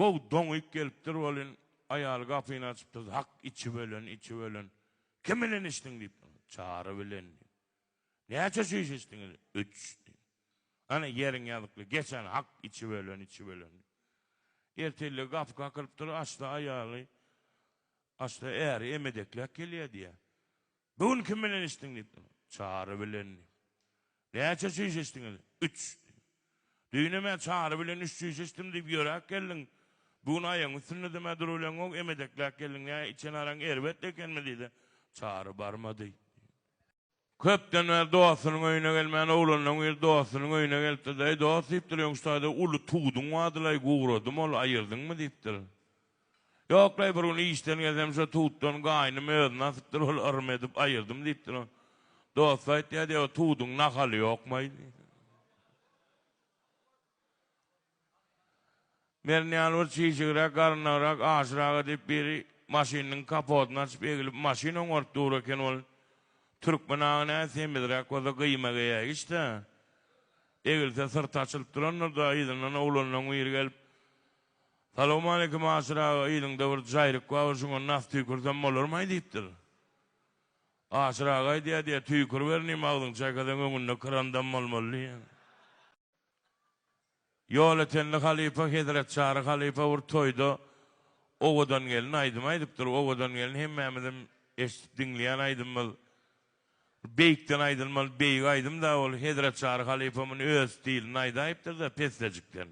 Doňyp gelipdir bolyn, aýaly gapyny açypdy. Hak içi bölen. Kim bilen içdiň diýip. Çary bilen. Näçe süýş içdiň? 3. Ana ýeriň ýalykly. Geçen hak içi bölen. Erteli gap kakırıptır, açtı ayağı, açtı eğer emedekler geliyor diye. Bugün kim bilen içtin deyip, çağrı bilen. Näçe süýş içtin? 3. Düýneme çağrı bilen 3 süýş içtim deyip ýörak geldin. Bugün ayağın üstünde deme durulan o emedekler geldin. Ya içen aran erbet ekenmi deydi. Çağrı barmadı. Köpden ver doğasının öýüne gelmeyen oğlanın bir doğasının öýüne geldi de doğası deyip duruyor işte ulu tuğdun vadılay guğradum ol ayırdın mı deyiptir. Yok lay bir onu işten geldim şu tuğdun gaynım ödün asıptır ol arım edip ayırdım deyiptir. Doğası ayıt ya diyor tuğdun nakalı yok maydı. Merniyan var çiğçiğirak, karnırak, aşırak deyip biri maşinin kapotunu açıp egilip maşinin ortduğurken ol. Türkmenağına semedirak o da kıyma gaya işte. Egilse sırt açılıp duranlar da iyiden oğlanla uyur gelip Salamu aleyküm aşırağı iyiden de bir cayrık var şuna nasıl tüykürsem olur mu deyiptir. Aşırağı diye tüykür verneyim ağdın çaykadan önünde kırandan malmalı. Yol etenli halife Hedret çağrı halife vur toydu. Oğudan gelin aydıptır. Oğudan gelin hemmemedim dinleyen aydınmalı. Beykten aydınmalı, beyik aydım da ol Hedret çağrı halifamın öz dilini aydayıptır da peslecikten.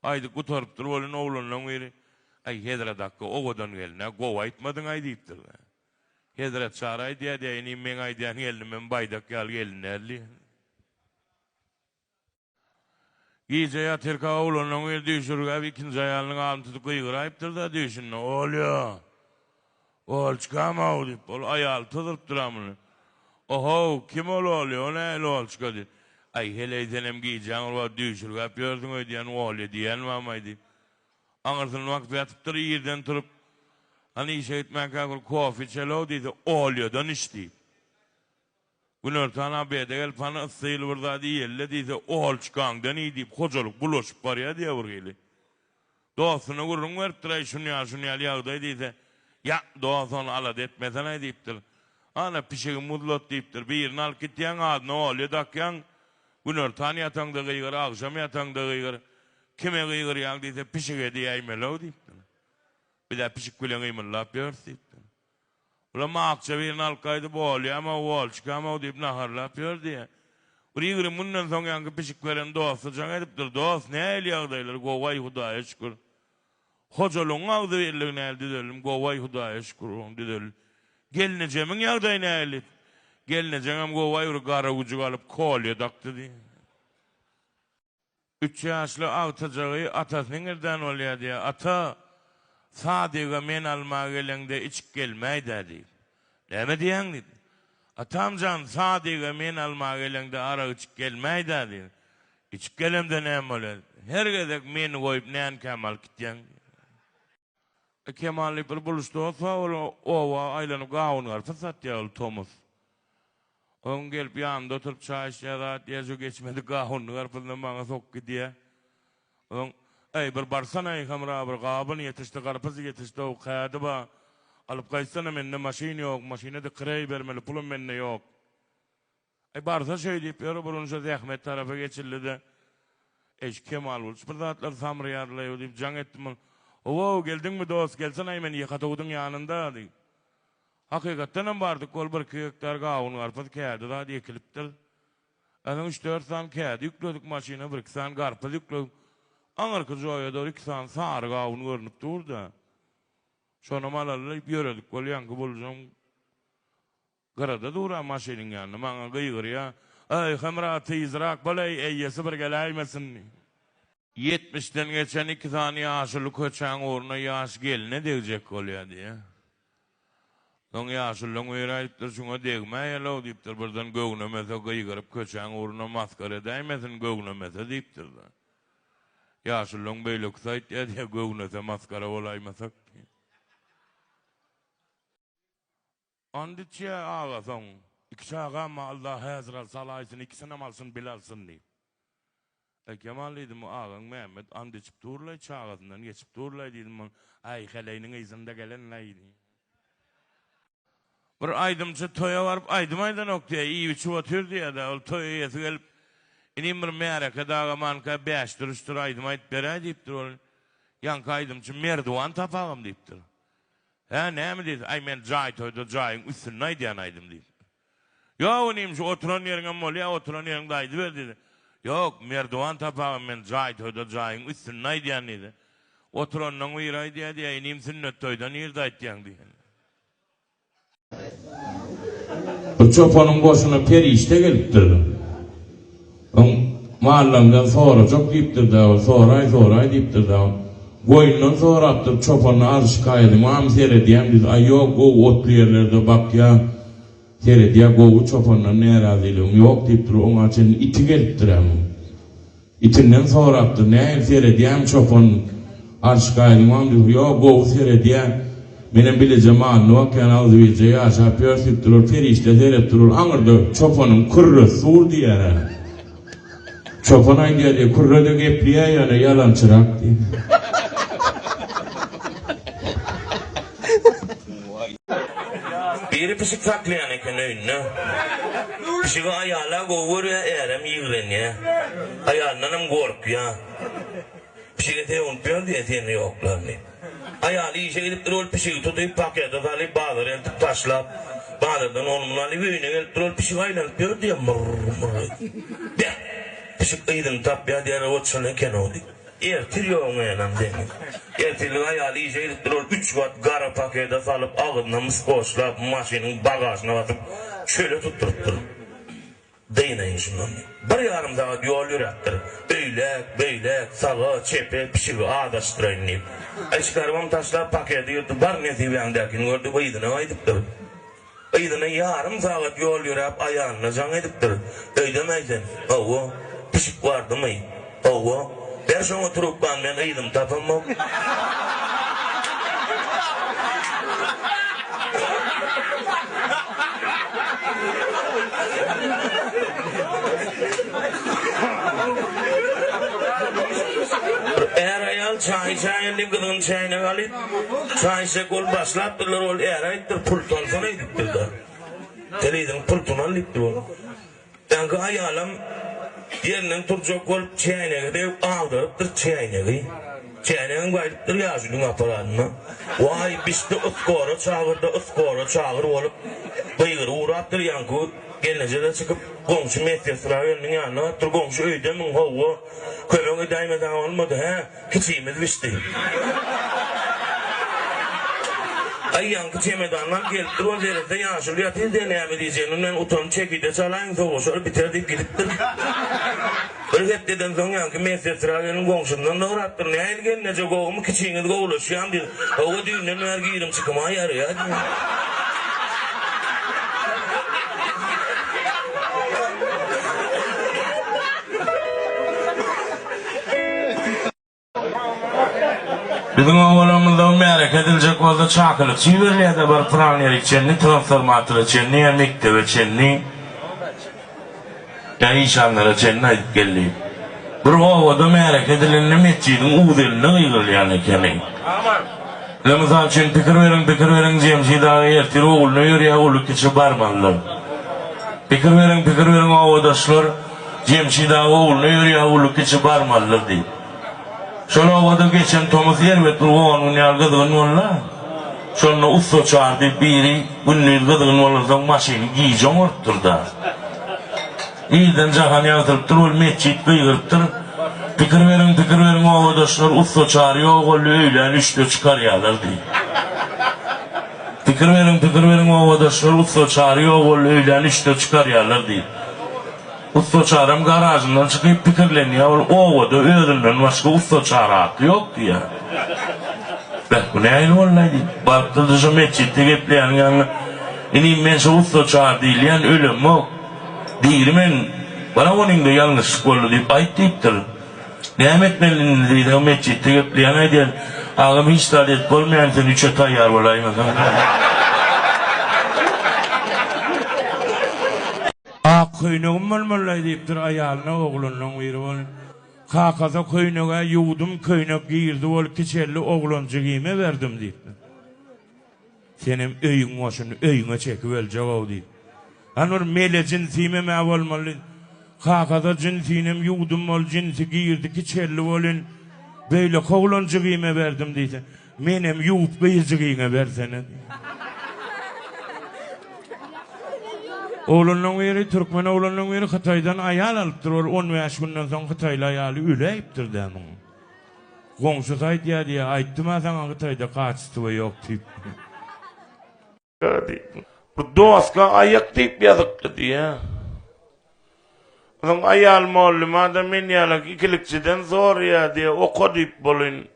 Aydık kutarıptır, olun oğlunla veri. Ay Hedret hakkı oğudan geline, gova aytmadın aydayıptır. Hedret çağrı aydiya, men aydiyan geldim, men baydak gelin erli. Giyce yatırka oğlunla veri düşürüp, ikinci ayalının altını kıygır ayıptır da düşünün. Oluyor. Ol çıkama o deyip, ol ayal tızırıp duramını. Oho, kim oluyor, ne ol çıkadı? Ay hele denem giyeceğim, ola düşürüp yapıyordun ödeyen, oğlu diyen mamaydı. Anırsın vakti yatıptır, yerden turup, hani işe gitmek kakır, kofi çelo deydi, oğluyordan işte. Gün örtan abiyede gel, bana ıssıyıl burada diyelle deydi, oğul çıkandan iyi deyip, kocalık bulaşıp var ya diye vurgaylı. Doğasını vurun veriptir, ay şunu ya yağday deydi. Ya doğasını alad etmesene deyiptir. Ana pişeği mudlot deyiptir. Bir yerini al gittiyen adına oğlu dakyan. Gün örtan yatan da kıygır, akşam yatan da kıygır. Kime kıygır yan deyse pişeğe diye aymelo deyiptir. Bir de pişik gülen kıymırla yapıyoruz deyiptir. Ulan maakça birini al kaydı bu oğlu ama o oğul çıkı ama o deyip naharla yapıyor diye. Buraya girin bundan sonra yankı pişik veren doğası can ediptir. Doğası ne el yağdaylar govay hudaya şükür. Hocalığın ağdı verirliğine elde edelim. Govay hudaya şükür dedelim. Gelineceğimin yağdayına elde. Gelineceğim govay vuru kara ucu alıp kolye taktı diye. 3 yaşlı avtacağı atasının nereden oluyor diye. Ata sadiga men alma gelende içip gelmey dedi. Ne mi diyen dedi. Atamcan sadiga men alma gelende ara içip gelmey dedi. İçip gelemde ne mi oluyor? Her gedek men koyup neyen Kemal gittiyen. Kemal'i bir buluştu olsa ova aylanıp gavun var. Fırsat ya Thomas. Onun gelip yanında oturup çay içer diye geçmedi gavun var. Fırsat bana sok gidiyor. Onun ey bir barsana yıkamra bir gavun yetişti karpızı yetişti o kayadı ba. Alıp kaysana menne maşin yok. Maşine de kırayı vermeli pulum menne yok. Ey barsa şey deyip yürü burunca zahmet tarafa geçildi de. Kemal bulmuş. Bir zatlar samrı yarlıyor deyip can ettim. Ovo geldin mi dost gelsen aymen yıkatağudun yanında deyip. Hakikaten vardık kol bir kıyıklar gavun karpız kağıdı da diye kiliptir. Adam 3-4 san kağıdı yükledik maşine bir san karpız yükledik. Anarkı zoya doğru 2 san sarı gavun görünüp durdu. Sonra malalayıp yöredik kol yankı bulacağım. Kırada dura maşinin yanına bana kıygır ya. Ay hemratı izrak balay eyyesi bir gelaymesin. 70'ten geçen 2 tane yaşlı köçen uğruna yaş geline diyecek oluyor diye. Son yaşlı'nın uğrayıptır şuna değmeye lo deyiptir. Buradan göğnemese kıygırıp köçen uğruna maskara değmesin göğnemese deyiptir. Yaşlı'nın böyle kısayt diye göğnese maskara olaymasak. Andıçya ağa son. 2 ağa ama Allah hazır salaysın 2'sine malsın bilalsın deyip. Kemal dedim ağam Mehmet and içip durlay çağızından geçip durlay dedim. Ay heleynin izinde gelenlay. Bir aydımçı toya varıp aydım noktaya iyi bir çuvatır diye de ol toya yesi gelip inim bir mereke dağa manka 5 duruştur aydım ayt bere deyiptir ol. Yanka aydımçı merdivan tapağım deyiptir. Ne mi dedi? Ay men cay toyda cayın üstüne diyen aydım deyip. Ya onayım şu oturan yerine mol ya oturan yerine aydı ver dedi. Yok merdivan tapağım men cay toyda cayın üstüne diyen dedi. Oturanla uyray diye inim sünnet toyda nirde ayt diyen diye. Çopanın boşuna perişte geliptirdi. Mahallemden sonra çok deyiptirdi. Sonra deyiptirdi. Koyundan sonra attır çopanın arşı kaydı. Am seyrediyem dedi. Ay yok o otlu yerlerde bak ya. Seyrediye kovu çopanla ne eraziliğim yok deyiptir. Onun için iti geliptirem. İtinden sonra attır. Ne seyrediyem çopanın arşı kaydı. Am dedi. Yok kovu seyrediye. Benim bileceğim anı okken ağzı bileceği aşağı pörsüp durur, perişte seyret durur. Anırdı çopanın kırrı sur diyene. Çopana diye kırrı da gepliye yani yalan çırak diye. Biri pişik saklayan eken önüne. Pişik ayağla kovur ya erem yığılen ya. Ayağından kork ya. Pişik ete unutmuyor diye seni yoklar diye. Ayağlı işe gidip rol pişiği tutuyup pakete alıp bağları eltip taşlap bağlardan onun alıp öğüne gelip rol pişiği aylanıp diyor diye mırrrr de pişik ıydın tap ya diğer oçana kenodi ertiriyor onu yanan deni ertiriyor ayağlı işe gidip rol 3 watt gara pakete alıp ağından mıskoşlap maşinin bagajına atıp şöyle tutturttur deyineyin şundan bir yarım daha yol yürüttür beylek sağa çepe pişiği ağdaştırayın deyip çıkarmam taşlar paketi yurdu bar ne diyendekini gördü bu iyidine aydıptır. İyidine yarım saat yol yürüp ayağına can ediptir. Öydemeysen, oğu, pişik vardı mı? Oğu, ben şuna oturup ben iyiydim tapamam. Eğer ayal çayın gıdın çayına kalıp çay şekol başlattırlar ol eğer ayıttır pulton sana ediptir da teleyden pulton alıptır ol yani ayalım yerinin turcak ol çayına gidip ağdırıptır çayına gidip çayına gayiptir yazılın aparatına vay bizde ıskora çağır olup bıyır uğrattır yankı gelince de çıkıp komşu medyasına önünün yanına attır komşu öyde min hava kömöğü daimeden olmadı he küçüğümüz vişti ay yankı çemedanlar geliptir o zerifte yaşıl yatıl deneyemi diyeceğinden utanım çekide çalayın soğuşları bitirdik gidiptir böyle hep deden son yankı medyasına önünün komşundan da uğrattır ne el gelince kovumu küçüğünüz kovuluşuyan bir hava düğünden vergi yerim çıkıma yarıyor Bizim oğlumuzda merak edilecek oldu çakılık çivirliğe de bir planları çenni, transformatörü çenni, mektebe çenni, yani işanlara çenni ayıp geldi. Bir ovada merak edilenle metcidin uğdelinden ıyğırlayan ekeni. Misal için pikir verin Cemşi dağı ertir oğlunu yürüye oğlu keçi barmanlar. Pikir verin ovadaşlar Cemşi dağı oğlunu yürüye oğlu keçi barmanlar deyip. Şöyle ovada geçen Thomas Yerbet onun yargıdığın valla. Şöyle usta çağırdı biri bunun yargıdığın valla maşini giyeceğim ortur da. İyiden cahan yazdırıptır ol metçit bıyırıptır. Pikir verin ovadaşlar usta çağırıyor oğlu öyle üçte çıkar yalar diye. Pikir verin ovadaşlar usta çağırıyor oğlu öyle üçte çıkar yalar diye. Usta çağırım garajından çıkıp pikirleniyor, ovada öğrenilen başka usta çağrı hakkı yok diye. Ben bu ne ayrı olaydı? Baktırdı şu metçitte gepleyen yani, ineyim ben şu usta çağrı değil yani ölüm yok. Değilim ben, bana onun da yanlışlık oldu deyip ayıp deyiptir. Ne etmeliyim dedi o metçitte gepleyen aydı. Ağam hiç da deyip olmayan sen üçe tayyar olayım. Kuynuğum malmalay deyiptir ayağına oğlunun biri var. Kakaza köynege ýuwdum, köýnek giyirdi, ol kiçelli oglanjygime berdim diýip. Senem öýüň oşuny öýüňe çekip öljek o diýip. Anur mele cinsime me bolmaly. Kakaza cinsinem ýuwdum, ol jinsi giyirdi, kiçelli bolyn. Beýle oglanjygime berdim diýse. Menem ýuwup gyýjygyňa bersene. Oğlanın biri Türkmen oğlanın biri Hatay'dan ayal alıptır. 15 günden sonra Hatay'la ayalı üleyiptir demin. Komşu sayt ya diye ayttım ha sana Hatay'da kaçtı ve yok deyip. Bu doska ayak deyip yazıktı diye. Onun ayal muallima da men yalak ikilikçiden zor ya diye oku deyip bolun.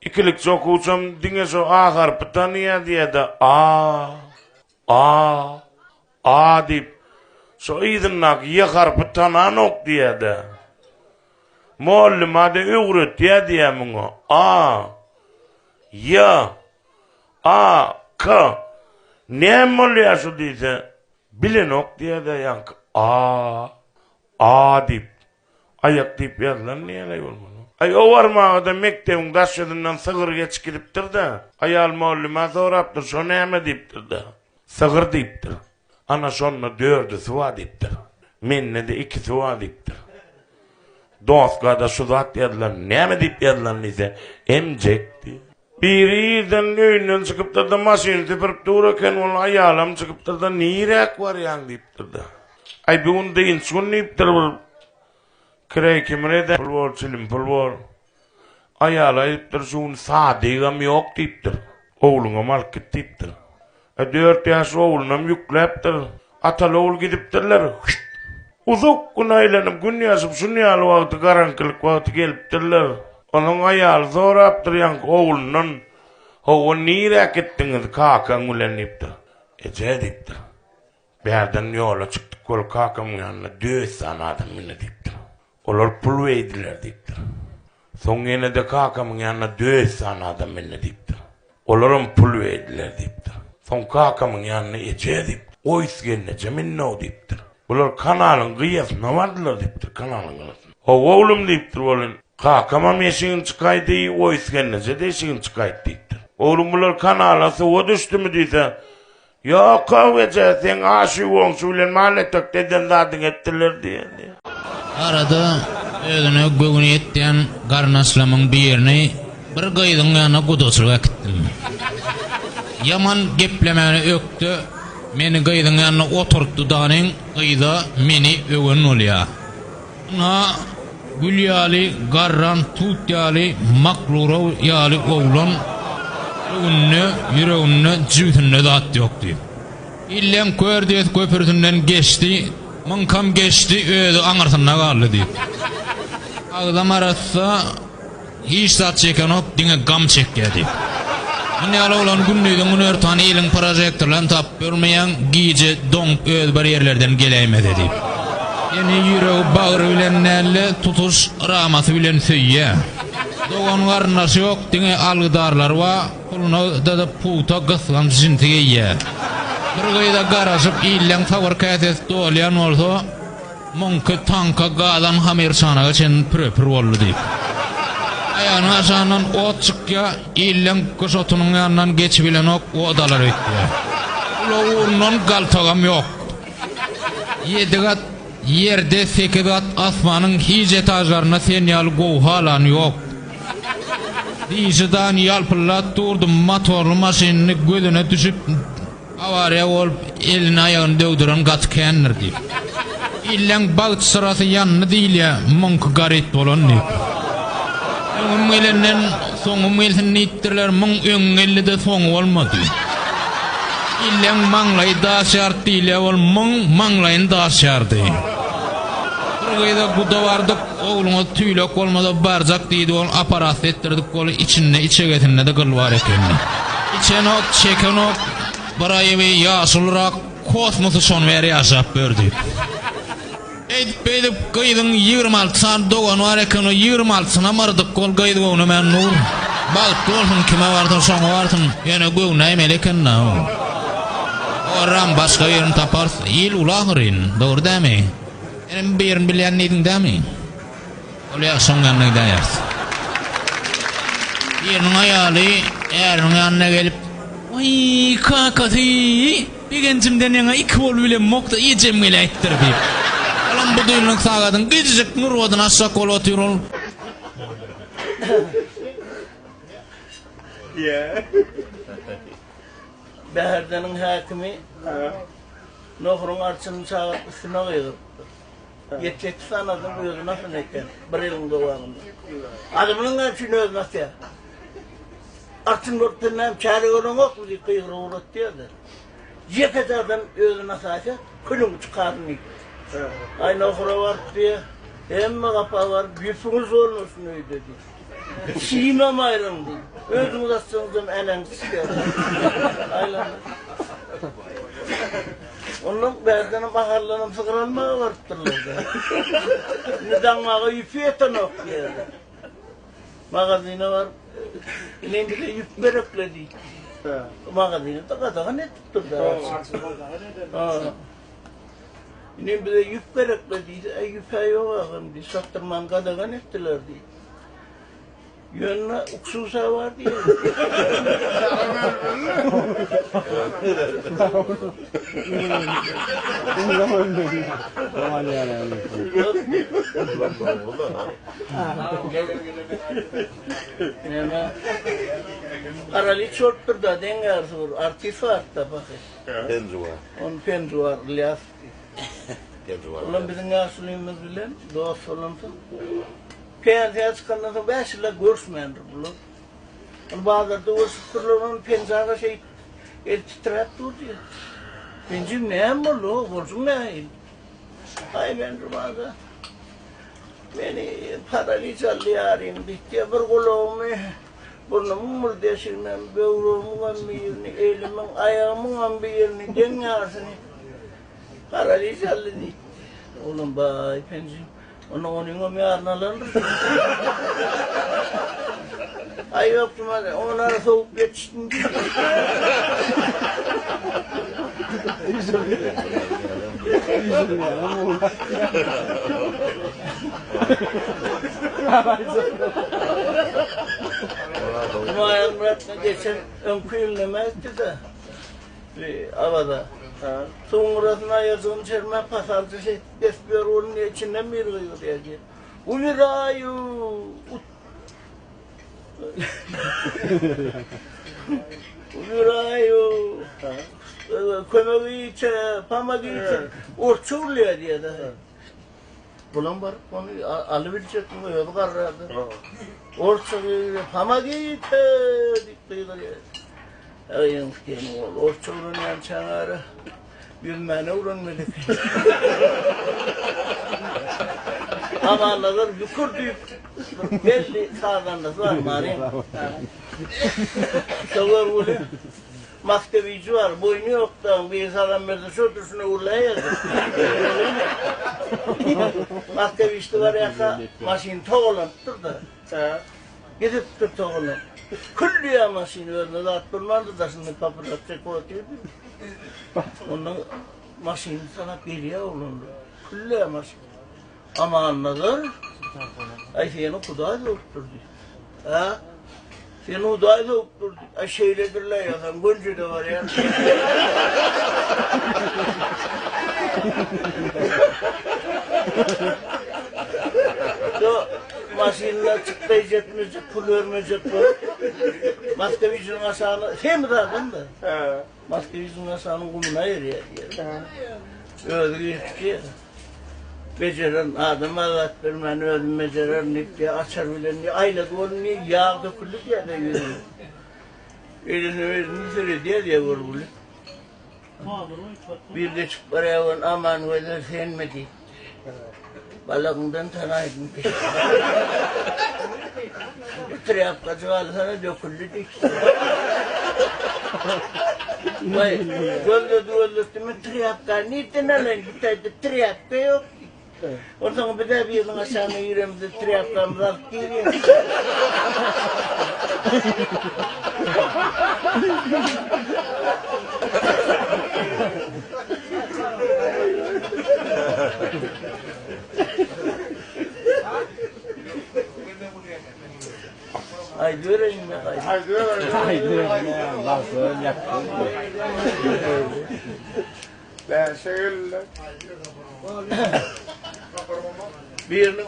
İkilikçi okuçam dine şu A harpı tanıya diye de A deyip so idinnak ye harpı tanan ok diye de muallima da öğret diye mungo ya K ne molya şu deyse bilen ok diye de yank deyip ayak deyip yazılan niyelay olmalı. Ay o varmağıda mektebin daşyadından sığır geç gidiptir da ayal muallima soraptır şo näme deyiptir da sığır deyiptir. Ana şonuna 4 suwa deyiptir. Menne de 2 suwa deyiptir. Doska da şu zat yazılan näme deyip yazılan ise emjekdi. Biriden öýünden çykyp da maşyny tepirip durarken ol ayalam çykyp da nirek var ýaň deyipdir da. Ay bu undyn şunu deyipdir. Krey kimine de pulvor çilim pulvor. Ayala deyipdir şun sadigam yok deyipdir. Oğluna malkit deyipdir. 4 yaş oğlunam yükleptir. Atalı oğul gidipdirler. Uzuk gün aylanıp gün yaşıp şunu yalı vakti karankılık vakti gelipdirler. Onun ayalı zoraptır yank oğlunun. O nirek ettiniz kakan ulen deyipdir. Ece deyipdir. Berden yola çıktık kol kakamın yanına 4 tane adam yine deyipdir. Olar pul verdiler deyipdir. Son yine de kakamın yanına 4 tane adam yine deyipdir. Olarım pul verdiler deyipdir. Son kakamın yanına ece deyipdir. O iskenece minne o deyipdir. Olar kanalın kıyasına vardılar deyipdir kanalın kıyasına. O oğlum deyipdir olun. Kakama meşin çıkaydı o iskenece de işin çıkaydı deyipdir. Oğlum bular kanalası o düştü mü deyse. Ya kavgece sen aşı olsun mahalletek deden zadın ettiler diye. Arada özüne gögünü etdiyen garnaşlamın bir yerine bir gıydın yana kudosuğa gittim. Yaman geplemeni öktü, meni gıydın yana oturttu dağının gıyda meni ögün olya. Na gül yali, garran, tut yali, makluro yali oğlan ögününü, yüreğünü, cüvtünü de at yoktu. İllen kördiyet köpürtünden geçti, mınkam geçti, ödü anartına kaldı deyip. Ağdam arası hiç sat çeken ok, dine gam çekke deyip. Anne ala olan günlüydün gün örtani ilin projektörlen tap görmeyen giyici donk öd bariyerlerden geleyme deyip. Yeni yüreği bağır bilen nelle tutuş ramatı bilen söyye. Doğan garnası yok, dine algıdarlar va, kuluna da puta gıslan zintige ye. Bir gıyda garasıp illen tavır kaytes doğlayan olsa Monke tanka gadan hamir sana geçen püröpür oldu deyip. Ayağını aşağından o çıkya illen kısotunun yanından geçibilen ok o odalar öttü. Ula uğrundan galtagam yok. 7 kat yerde 8 kat asmanın hiç etajlarına senyal gohalan yok. Dişidan yalpırlat durdum motorlu maşinini gözüne düşüp avariya olup elini ayağını dövdüren kat kendir deyip. İllen bağıt sırası yanını değil ya monk garit olan deyip. Öngüm elenden soğum elini ittirler monk öngeli de soğum olmadı. İllen manglayı daha şart değil ya ol monk manglayın daha şart değil. Kırgıyda kuda vardık oğluna tüylük olmadı barzak deydi ol aparat ettirdik kolu içine içegetine de kıl var ekenine. İçen ok çeken ok burayı ve yaşılırak kosmosu son ver yaşap bördü. Edip kıydın 26 saat doğan var eken o 26'sına mardık kol kıydı onu men nur. Bağıttı olsun kime vardın sonu vardın yine güvneyim eleken na o. Oran başka yerini taparsın il ulahırın doğru değil mi? Benim bir yerini bilen neydin değil mi? Ol yakşam yanına gidersin. Birinin ayalı erinin yanına gelip "Ay kakatı, bir gencimden yana 2 bol bile mokta yiyeceğim gele ettir" deyip. Alam bu duyulun sağadın, gidecek Nurvadın aşağı kolu atıyor ol. Beherdenin hakimi Nohrun arçının çağırıp üstüne koyuyordu. 7 sanadan bu yolu nasıl nekken? Bir yılın doğanında. Adamının hepsini özmez ya. Arçın ortasından çare olan yok mu diye kıyıklı uğrat diyordu. Yekederden özüne sadece külüm çıkarını. Ay Nohr'a var diye. Emme kapağı var, yüzünüz olmasın öyle dedi. Şimem ayrıldı. Özünüz açsanızdan enengisi geldi. Aylandı. Onun berdenin bakarlarının sıkırılmaya varttırıldı. Neden mağa yüpü eten ok diyordu. Magazine var, neydi de yüp berekledi. Magazine de kadar ne tutturdu? Yine bir de yüp bereklediydi. Yüpe yok ağam diye sattırman kadar ne ettiler diye. Yönüne uksusa var diye. Aralı çorttur da dengar sur artist var da bakın. Penzuar. On penzuar lias. Penzuar. Ulan bizim aslımız bilen dost olansa. Peygamber çıkandan sonra başla görüşmeyendir bunu. Onu bazıları da uğraştırırlar, pencerede şey titrep duruyor. Pencim neyim var lo, borcum neyim? Ay ben durmadı. Beni paralizalı yarayım diye bir kolumu, burnumun mırdeşinden, böğrümün bir yerini, elimin, ayağımın bir yerini, dengarsını. Paralizalı diye. Oğlum bay pencim. Onun yarnalanır. Ay yoktum hadi, onlara soğuk geçtin. Umayyan Murat'la geçen önkü yıllemezdi de. Havada. Sonrasına yazığın çerme pasalcı şey besliyor onun içinden bir kıyıyor diye. Uyurayu. Uyurayu. Kömeği içe, pamağı içe. Orçurluyor diye de. Bulan var, onu alıverecek mi? Öyle karardı. Orçurluyor, pamağı içe. Diktiyor diye. Ayın kendini ol. Orçurluğun yan çanarı. Bilmene uğranmadık. Amanlar yukarıda belli sağdan da var mani. Şovar ulu. Maktebici var, boynu yoktan bir insan böyle şöyle uğurlayacak. Maktebici var ya, maşin toğlanıptır da. Gidip de toğlan. Külliye maşini önüne de attırmadı da şimdi kapıda koyuyordu. Onun maşini sana geriye olundu. Külliye maşini. Ama anladın? Ay seni kudağı da okturdu. Ha? Seni kudağı da okturdu. Ay şeyledirler ya, sen Gonca da var ya. So, maşinler çıklayacakmayacak, pul vermeyecek bu. Maskevicinin aşağına, şey mi zaten da? Maskevicinin aşağının kumuna yeriyor diye. Öyle geçti. Beceren adam Allah vermeni öldüm beceren diye açar bilen diye ayladı onu niye yağ döküldü diye de yürüyor. Elini söyle diye vurgulu. Bir de çık paraya var aman öyle sevmedi. Balakından tanıydın ki. Triyapka çıkardı sana döküldü dik. Vay, gölde duvarlıktı mı triyapka, niye lan gitaydı triyapka yok. Ondan sonra bir de bir yılın aşağına yürüyemde triyapkamızı alıp giriyor. Haydi vereyim ya. Haydi. Haydi ya, nasıl yaptın? Ben şöyle. Birinin